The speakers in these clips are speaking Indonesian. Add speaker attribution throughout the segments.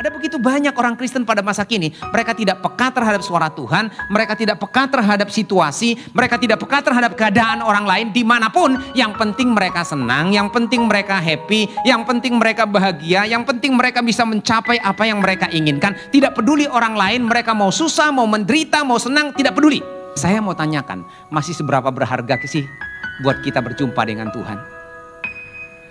Speaker 1: Ada begitu banyak orang Kristen pada masa kini, mereka tidak peka terhadap suara Tuhan, mereka tidak peka terhadap situasi, mereka tidak peka terhadap keadaan orang lain dimanapun. Yang penting mereka senang, yang penting mereka happy, yang penting mereka bahagia, yang penting mereka bisa mencapai apa yang mereka inginkan. Tidak peduli orang lain, mereka mau susah, mau menderita, mau senang, tidak peduli. Saya mau tanyakan, masih seberapa berharga sih buat kita berjumpa dengan Tuhan?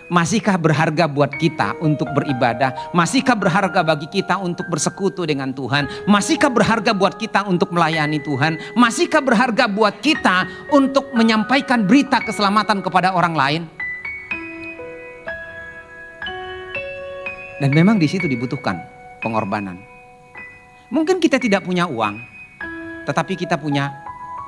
Speaker 1: Masihkah berharga buat kita untuk beribadah? Masihkah berharga bagi kita untuk bersekutu dengan Tuhan? Masihkah berharga buat kita untuk melayani Tuhan? Masihkah berharga buat kita untuk menyampaikan berita keselamatan kepada orang lain? Dan memang di situ dibutuhkan pengorbanan. Mungkin kita tidak punya uang, tetapi kita punya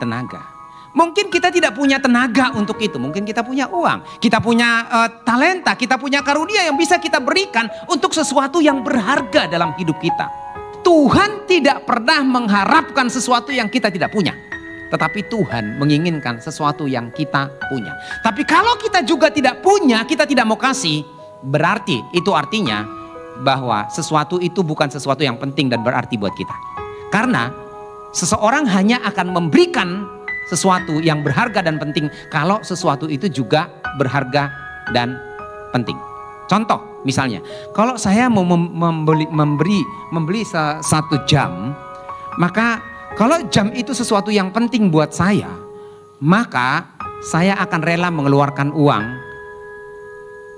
Speaker 1: tenaga. Mungkin kita tidak punya tenaga untuk itu, mungkin kita punya uang, kita punya talenta, kita punya karunia yang bisa kita berikan untuk sesuatu yang berharga dalam hidup kita. Tuhan tidak pernah mengharapkan sesuatu yang kita tidak punya, tetapi Tuhan menginginkan sesuatu yang kita punya. Tapi kalau kita juga tidak punya, kita tidak mau kasih, berarti itu artinya bahwa sesuatu itu bukan sesuatu yang penting dan berarti buat kita. Karena seseorang hanya akan memberikan sesuatu yang berharga dan penting kalau sesuatu itu juga berharga dan penting. Contoh misalnya, kalau saya mau membeli satu jam, maka kalau jam itu sesuatu yang penting buat saya, maka saya akan rela mengeluarkan uang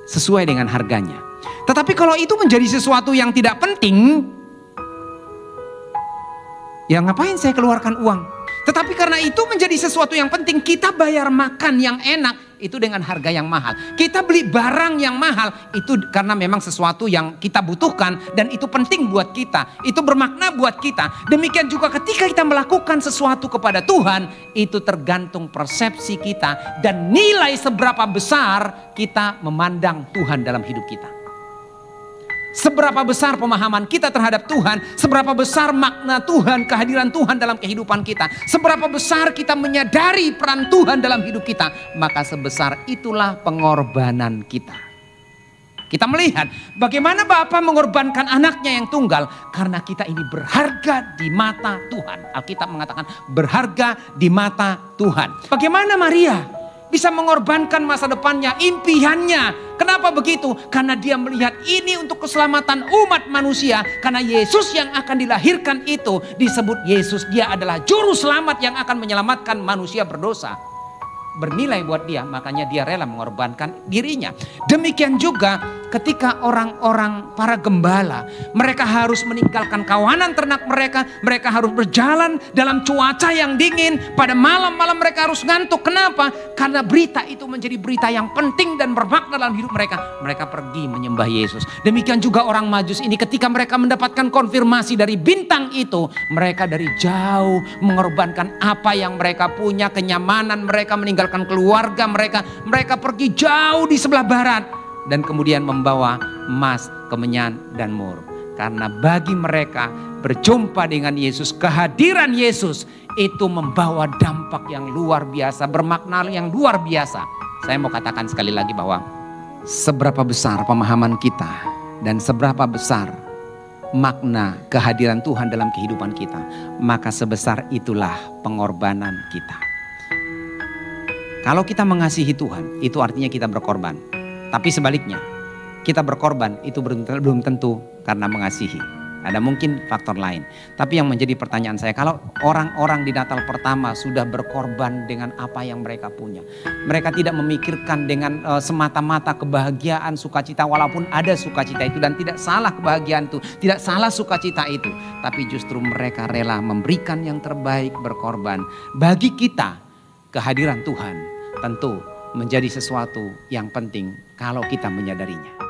Speaker 1: sesuai dengan harganya. Tetapi kalau itu menjadi sesuatu yang tidak penting, ya ngapain saya keluarkan uang? Tetapi karena itu menjadi sesuatu yang penting, kita bayar makan yang enak itu dengan harga yang mahal. Kita beli barang yang mahal itu karena memang sesuatu yang kita butuhkan dan itu penting buat kita. Itu bermakna buat kita. Demikian juga ketika kita melakukan sesuatu kepada Tuhan, itu tergantung persepsi kita dan nilai seberapa besar kita memandang Tuhan dalam hidup kita. Seberapa besar pemahaman kita terhadap Tuhan, seberapa besar makna Tuhan, kehadiran Tuhan dalam kehidupan kita, seberapa besar kita menyadari peran Tuhan dalam hidup kita, maka sebesar itulah pengorbanan kita. Kita melihat bagaimana Bapa mengorbankan anaknya yang tunggal, karena kita ini berharga di mata Tuhan. Alkitab mengatakan berharga di mata Tuhan. Bagaimana Maria bisa mengorbankan masa depannya, impiannya. Kenapa begitu? Karena dia melihat ini untuk keselamatan umat manusia. Karena Yesus yang akan dilahirkan itu disebut Yesus. Dia adalah juru selamat yang akan menyelamatkan manusia berdosa. Bernilai buat dia, makanya dia rela mengorbankan dirinya. Demikian juga ketika orang-orang para gembala, mereka harus meninggalkan kawanan ternak mereka, mereka harus berjalan dalam cuaca yang dingin, pada malam-malam mereka harus ngantuk. Kenapa? Karena berita itu menjadi berita yang penting dan bermakna dalam hidup mereka. Mereka pergi menyembah Yesus. Demikian juga orang Majus ini ketika mereka mendapatkan konfirmasi dari bintang itu, mereka dari jauh mengorbankan apa yang mereka punya, kenyamanan mereka, meninggalkan keluarga mereka pergi jauh di sebelah barat dan kemudian membawa emas, kemenyan dan mur. Karena bagi mereka berjumpa dengan Yesus, kehadiran Yesus itu membawa dampak yang luar biasa, bermakna yang luar biasa. Saya mau katakan sekali lagi bahwa seberapa besar pemahaman kita dan seberapa besar makna kehadiran Tuhan dalam kehidupan kita, maka sebesar itulah pengorbanan kita. Kalau kita mengasihi Tuhan, itu artinya kita berkorban. Tapi sebaliknya, kita berkorban itu belum tentu karena mengasihi. Ada mungkin faktor lain. Tapi yang menjadi pertanyaan saya, kalau orang-orang di Natal pertama sudah berkorban dengan apa yang mereka punya. Mereka tidak memikirkan dengan semata-mata kebahagiaan, sukacita. Walaupun ada sukacita itu dan tidak salah kebahagiaan itu, tidak salah sukacita itu. Tapi justru mereka rela memberikan yang terbaik, berkorban. Bagi kita, kehadiran Tuhan tentu menjadi sesuatu yang penting kalau kita menyadarinya.